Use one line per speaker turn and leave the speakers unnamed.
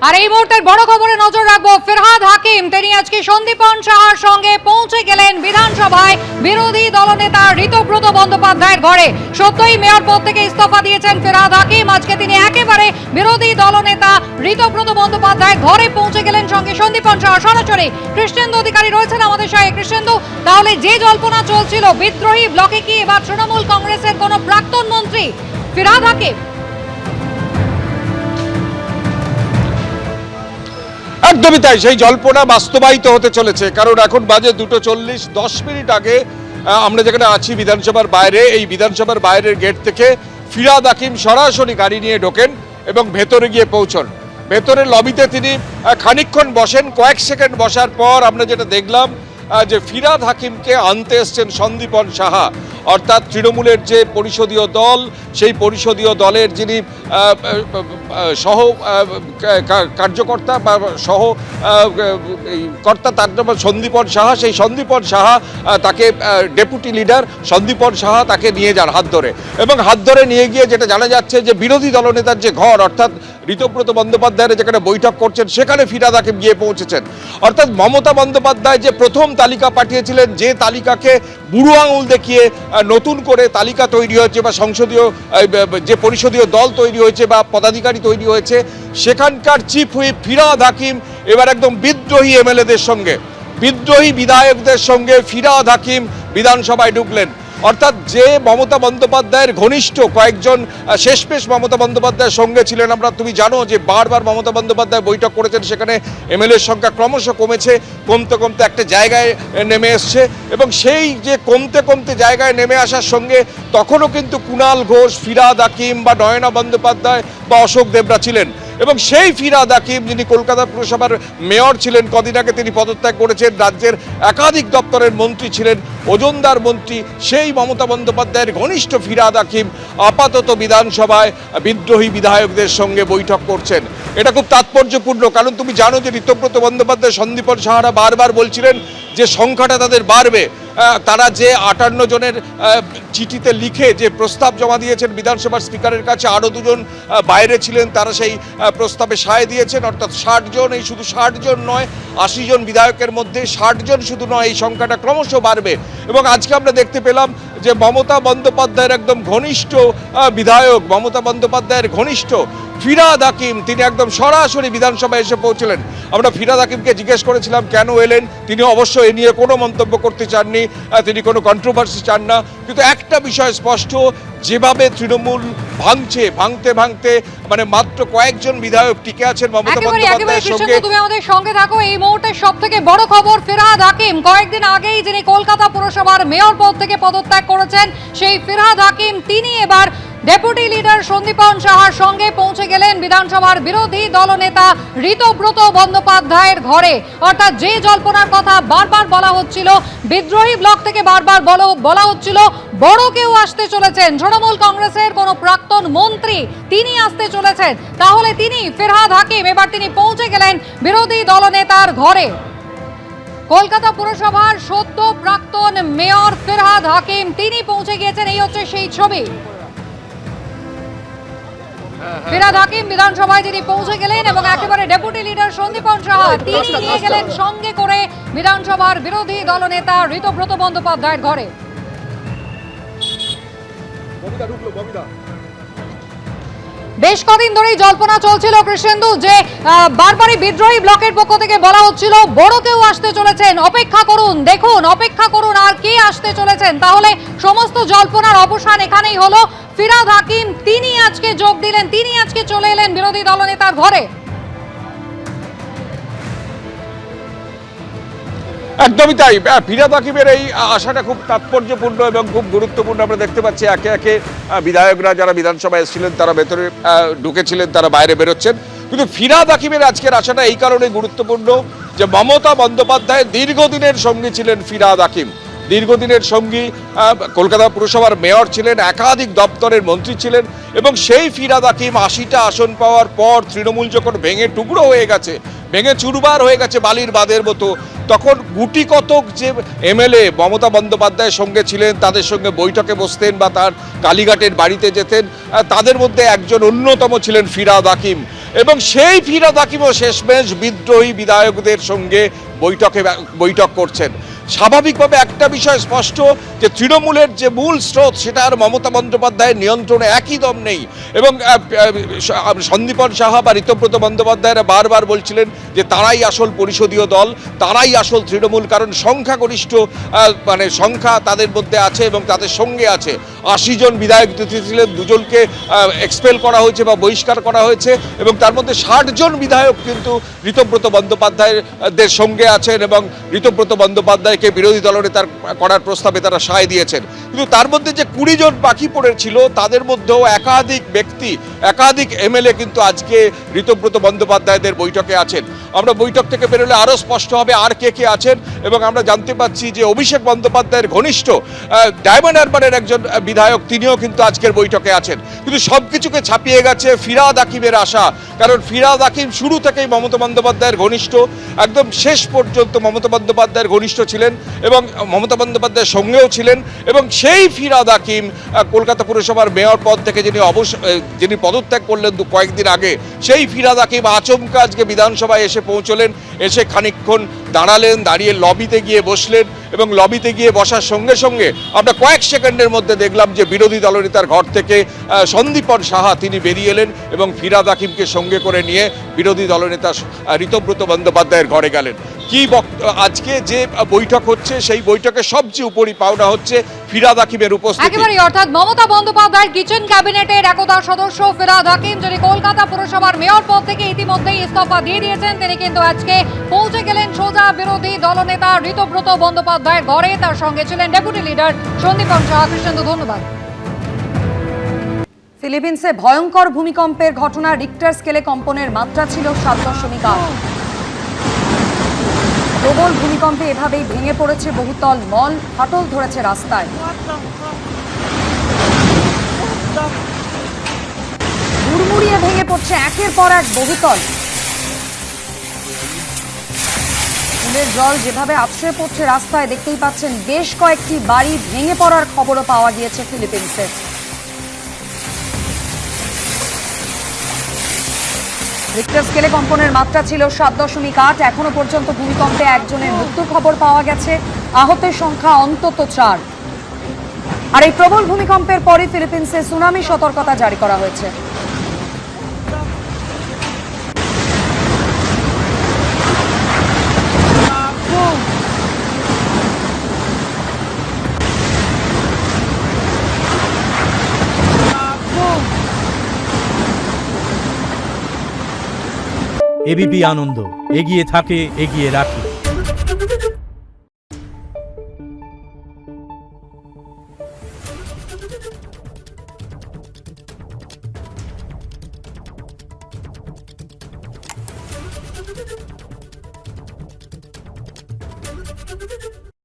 আর এই মুহূর্তের বড় খবরে নজর রাখবো। ফিরহাদ হাকিম তিনি আজকে সন্দীপন সাহার সঙ্গে পৌঁছে গেলেন বিধানসভায় বিরোধী দলনেতা ঋতব্রত বন্দ্যোপাধ্যায়ের ঘরে। সত্যই মেয়র পদ থেকে ইস্তফা দিয়েছেন ফিরহাদ হাকিম। আজকে তিনি একেবারে বিরোধী দলনেতা ঋতব্রত বন্দ্যোপাধ্যায়ের ঘরে পৌঁছে গেলেন, সঙ্গে সন্দীপন সাহা। সরাসরি কৃষ্ণেন্দু অধিকারী রয়েছেন আমাদের সঙ্গে। কৃষ্ণেন্দু, তাহলে যে জল্পনা চলছিল বিদ্রোহী ব্লকে কি এবার তৃণমূল কংগ্রেসের কোন প্রাক্তন মন্ত্রী ফিরহাদ হাকিম?
একদমই তাই, সেই জল্পনা বাস্তবায়িত হতে চলেছে। কারণ এখন বাজে 2:40, 10 মিনিট আগে আমরা যেখানে আছি বিধানসভার বাইরে, এই বিধানসভার বাইরের গেট থেকে ফিরহাদ হাকিম সরাসরি গাড়ি নিয়ে ঢোকেন এবং ভেতরে গিয়ে পৌঁছন। ভেতরের লবিতে তিনি খানিকক্ষণ বসেন। কয়েক সেকেন্ড বসার পর আমরা যেটা দেখলাম যে ফিরহাদ হাকিমকে আনতে এসছেন সন্দীপন সাহা, অর্থাৎ তৃণমূলের যে পরিষদীয় দল, সেই পরিষদীয় দলের যিনি সহ কার্যকর্তা বা সহ কর্তা, তার নাম সন্দীপন সাহা। সেই সন্দীপন সাহা তাকে ডেপুটি লিডার সন্দীপন সাহা তাকে নিয়ে যান হাত ধরে, এবং হাত ধরে নিয়ে গিয়ে যেটা জানা যাচ্ছে যে বিরোধী দলনেতার যে ঘর, অর্থাৎ ঋতব্রত বন্দ্যোপাধ্যায়ের যেখানে বৈঠক করছেন, সেখানে ফিরহাদ হাকিম গিয়ে পৌঁছেছেন। অর্থাৎ মমতা বন্দ্যোপাধ্যায় যে প্রথম তালিকা পাঠিয়েছিলেন, যে তালিকাকে বুড়ো আঙুল দেখিয়ে নতুন করে তালিকা তৈরি হয়েছে বা সংসদীয় যে পরিষদীয় দল তৈরি হয়েছে বা পদাধিকারী তৈরি হয়েছে, সেখানকার চিফ হুইপ ফিরহাদ হাকিম এবার একদম বিদ্রোহী এমএলএদের সঙ্গে, বিদ্রোহী বিধায়কদের সঙ্গে ফিরহাদ হাকিম বিধানসভায় ঢুকলেন। অর্থাৎ যে মমতা বন্দ্যোপাধ্যায়ের ঘনিষ্ঠ কয়েকজন শেষমেশ মমতা বন্দ্যোপাধ্যায়ের সঙ্গে ছিলেন, তুমি জানো যে বারবার মমতা বন্দ্যোপাধ্যায় বৈঠক করেছেন, সেখানে এমএলএর সংখ্যা ক্রমশ কমেছে, কমতে কমতে একটা জায়গায় নেমে এসছে। এবং সেই যে কমতে কমতে জায়গায় নেমে আসার সঙ্গে তখনও কিন্তু কুণাল ঘোষ, ফিরহাদ হাকিম বা নয়না বন্দ্যোপাধ্যায় বা অশোক দেবরা ছিলেন। এবং সেই ফিরহাদ হাকিম, যিনি কলকাতা পুরসভার মেয়র ছিলেন, কদিন আগে তিনি পদত্যাগ করেছেন, রাজ্যের একাধিক দপ্তরের মন্ত্রী ছিলেন, ওজনদার মন্ত্রী, সেই মমতা বন্দ্যোপাধ্যায়ের ঘনিষ্ঠ ফিরহাদ হাকিম আপাতত বিধানসভায় বিদ্রোহী বিধায়কদের সঙ্গে বৈঠক করছেন। এটা খুব তাৎপর্যপূর্ণ, কারণ তুমি জানো যে ঋতব্রত বন্দ্যোপাধ্যায়, সন্দীপন সাহারা বারবার বলছিলেন যে সংখ্যাটা তাদের বাড়বে। তারা যে 58 জনের চিঠিতে লিখে যে প্রস্তাব জমা দিয়েছেন বিধানসভার স্পিকারের কাছে, আরও 2 জন বাইরে ছিলেন, তারা সেই প্রস্তাবে সায় দিয়েছেন। অর্থাৎ 60 জন, এই শুধু 60 জন নয়, 80 জন বিধায়কের মধ্যে 60 জন শুধু নয়, এই সংখ্যাটা ক্রমশ বাড়বে। এবং আজকে আমরা দেখতে পেলাম যে মমতা বন্দ্যোপাধ্যায়ের একদম ঘনিষ্ঠ বিধায়ক, মমতা বন্দ্যোপাধ্যায়ের ঘনিষ্ঠ ফিরহাদ হাকিম, তিনি একদম সরাসরি বিধানসভায় এসে পৌঁছলেন। আমরা ফিরহাদ হাকিমকে জিজ্ঞেস করেছিলাম কেন এলেন, তিনি অবশ্য এ নিয়ে কোনো মন্তব্য করতে চাননি, তিনি কোনো কন্ট্রোভার্সি চান না। কিন্তু একটা বিষয় স্পষ্ট, যেভাবে তৃণমূল ভাঙতে ভাঙতে মানে মাত্র কয়েকজন বিধায়ক টিকে আছেন মমতা বন্দ্যোপাধ্যায়ের সঙ্গে।
তুমি আমাদের সঙ্গে থাকো। এই মুহূর্তে সবথেকে বড় খবর, ফিরহাদ হাকিম কয়েকদিন আগেই যিনি কলকাতা পুরসভার মেয়র পদ থেকে পদত্যাগ করেছেন, সেই ফিরহাদ হাকিম তিনি এবার ডেপুটি লিডার সন্দীপন সাহার সঙ্গে পৌঁছে গেলেন বিধানসভার বিরোধী দলনেতা ঋতব্রত বন্দ্যোপাধ্যায়ের ঘরে। অর্থাৎ যে জল্পনার কথা বারবার বলা হচ্ছিল, বিদ্রোহী ব্লক থেকে বারবার বলা হচ্ছিল বড় কেউ আসতে চলেছেন, তৃণমূল কংগ্রেসের কোন প্রাক্তন মন্ত্রী তিনি আসতে চলেছেন, তাহলে তিনি ফিরহাদ হাকিম এবার তিনি পৌঁছে গেলেন বিরোধী দলনেতার ঘরে। কলকাতা পুরসভার সদ্য প্রাক্তন মেয়র ফিরহাদ হাকিম তিনি পৌঁছে গিয়েছেন। এই হচ্ছে সেই ছবি। ফিরহাদ হাকিম বিধানসভায় যিনি পৌঁছে গেলেন এবং একেবারে ডেপুটি লিডার সন্দীপন সাহা তিনি নিয়ে গেলেন সঙ্গে করে বিধানসভার বিরোধী দলনেতা ঋতব্রত বন্দ্যোপাধ্যায়ের ঘরে। বেশ কদিন ধরেই জল্পনা চলছিল কৃষ্ণেন্দু, যে বারবারই বিদ্রোহী ব্লকের পক্ষ থেকে বলা হচ্ছিল বড় কেউ আসতে চলেছেন, অপেক্ষা করুন, দেখুন, অপেক্ষা করুন আর কে আসতে চলেছেন। তাহলে সমস্ত জল্পনার অবসান এখানেই হলো। ফিরহাদ হাকিম তিনি আজকে যোগ দিলেন, তিনি আজকে চলে এলেন বিরোধী দলনেতার ঘরে।
একদমই তাই, ফিরহাদ হাকিমের এই আশাটা খুব তাৎপর্যপূর্ণ এবং খুব গুরুত্বপূর্ণ। আমরা দেখতে পাচ্ছি একে একে বিধায়করা যারা বিধানসভায় এসেছিলেন, তারা ভেতরে ঢুকেছিলেন, তারা বাইরে বেরোচ্ছেন। কিন্তু ফিরহাদ হাকিমের আজকের আশাটা এই কারণে গুরুত্বপূর্ণ যে মমতা বন্দ্যোপাধ্যায় দীর্ঘদিনের সঙ্গী ছিলেন ফিরহাদ হাকিম, দীর্ঘদিনের সঙ্গী, কলকাতা পুরসভার মেয়র ছিলেন, একাধিক দপ্তরের মন্ত্রী ছিলেন। এবং সেই ফিরহাদ হাকিম 80টা আসন পাওয়ার পর তৃণমূল যখন ভেঙে টুকরো হয়ে গেছে, ভেঙে চুরমার হয়ে গেছে বালির বাঁধের মতো, তখন গুটি কতক যে এমএলএ মমতা বন্দ্যোপাধ্যায়ের সঙ্গে ছিলেন, তাদের সঙ্গে বৈঠকে বসতেন বা তার কালীঘাটের বাড়িতে যেতেন, তাদের মধ্যে একজন অন্যতম ছিলেন ফিরহাদ হাকিম। এবং সেই ফিরহাদ হাকিমও শেষমেশ বিদ্রোহী বিধায়কদের সঙ্গে বৈঠক করছেন। স্বাভাবিকভাবে একটা বিষয় স্পষ্ট যে তৃণমূলের যে মূল স্রোত সেটা আর মমতা বন্দ্যোপাধ্যায়ের নিয়ন্ত্রণে একই দম নেই, এবং সন্দীপন সাহা বা ঋতব্রত বন্দ্যোপাধ্যায়রা বারবার বলছিলেন যে তারাই আসল পরিষদীয় দল, তারাই আসল তৃণমূল, কারণ সংখ্যাগরিষ্ঠ মানে সংখ্যা তাদের মধ্যে আছে এবং তাদের সঙ্গে আছে। 80 জন বিধায়ক ছিলেন, 2 জনকে এক্সপেল করা হয়েছে বা বহিষ্কার করা হয়েছে, এবং তার মধ্যে 60 জন বিধায়ক কিন্তু ঋতব্রত বন্দ্যোপাধ্যায়ের সঙ্গে আছেন এবং ঋতব্রত বন্দ্যোপাধ্যায়কে বিরোধী দলনেতার করার প্রস্তাবে তারা সায় দিয়েছেন। কিন্তু তার মধ্যে যে 20 জন বাকি পড়েছিল তাদের মধ্যেও একাধিক ব্যক্তি, একাধিক এমএলএ কিন্তু আজকে ঋতব্রত বন্দ্যোপাধ্যায়দের বৈঠকে আছেন। আমরা বৈঠক থেকে বেরোলে আরও স্পষ্ট হবে আর কে কে আছেন, এবং আমরা জানতে পাচ্ছি যে অভিষেক বন্দ্যোপাধ্যায়ের ঘনিষ্ঠ ডায়মন্ড হারবারের একজন বিধায়ক, তিনিও কিন্তু আজকের বৈঠকে আছেন। কিন্তু সব কিছুকে ছাপিয়ে গেছে ফিরহাদ হাকিমের আশা, কারণ ফিরহাদ হাকিম শুরু থেকেই মমতা বন্দ্যোপাধ্যায়ের ঘনিষ্ঠ, একদম শেষ পর্যন্ত মমতা বন্দ্যোপাধ্যায়ের ঘনিষ্ঠ ছিলেন এবং মমতা বন্দ্যোপাধ্যায়ের সঙ্গেও ছিলেন। এবং সেই ফিরহাদ হাকিম কলকাতা পুরসভার মেয়র পদ থেকে যিনি পদত্যাগ করলেন কয়েকদিন আগে, সেই ফিরহাদ হাকিম আচমকা আজকে বিধানসভায় এসে পৌঁছলেন, এসে খানিকক্ষণ দাঁড়ালেন, দাঁড়িয়ে লবিতে গিয়ে বসলেন, এবং লবিতে গিয়ে বসার সঙ্গে সঙ্গে আমরা কয়েক সেকেন্ডের মধ্যে দেখলাম যে বিরোধী দলনেতার ঘর থেকে সন্দীপন সাহা তিনি বেরিয়ে এলেন এবং ফিরহাদ হাকিমকে সঙ্গে করে নিয়ে বিরোধী দলনেতা ঋতব্রত বন্দ্যোপাধ্যায়ের ঘরে গেলেন। কি আজকে যে বৈঠক হচ্ছে সেই বৈঠকে সবচেয়ে উপরি পাওনা হচ্ছে ফিরহাদ হাকিমের উপস্থিতি।
একেবারেই, অর্থাৎ মমতা বন্দ্যোপাধ্যায়ের কিচেন ক্যাবিনেটের একদা সদস্য ফিরহাদ হাকিম, যিনি কলকাতা পুরসভার মেয়র পদ থেকে ইতিমধ্যেই ইস্তফা দিয়ে দিয়েছেন, তিনি কিন্তু আজকে পৌঁছে গেলেন সোজা বিরোধী দলনেতা ঋতব্রত বন্দ্যোপাধ্যায়ের ঘরে। তার সঙ্গে ছিলেন ডেপুটি লিডার সন্দীপন সাহা। কৃষ্ণেন্দু, ধন্যবাদ। ফিলিপিন্সে ভয়ঙ্কর ভূমিকম্পের ঘটনা, রিক্টার স্কেলে কম্পনের মাত্রা ছিল 7.8। প্রবল ভূমিকম্পে এভাবেই ভেঙে পড়েছে বহুতল মল, ফাটল ধরেছে রাস্তায়। হুড়মুড়িয়ে ভেঙে পড়ছে একের পর এক বহুতল। ফুলের জল যেভাবে আছড়ে পড়ছে রাস্তায়, দেখতেই পাচ্ছেন বেশ কয়েকটি বাড়ি ভেঙে পড়ার খবরও পাওয়া গিয়েছে ফিলিপিন্সে। রিক্টার স্কেলে কম্পনের মাত্রা ছিল 7.8। এখনো পর্যন্ত ভূমিকম্পে একজনের মৃত্যুর খবর পাওয়া গেছে, আহতের সংখ্যা অন্তত 4। আর এই প্রবল ভূমিকম্পের পরই ফিলিপিন্সে সুনামি সতর্কতা জারি করা হয়েছে।
এবিপি আনন্দ, এগিয়ে থাকে, এগিয়ে রাখে।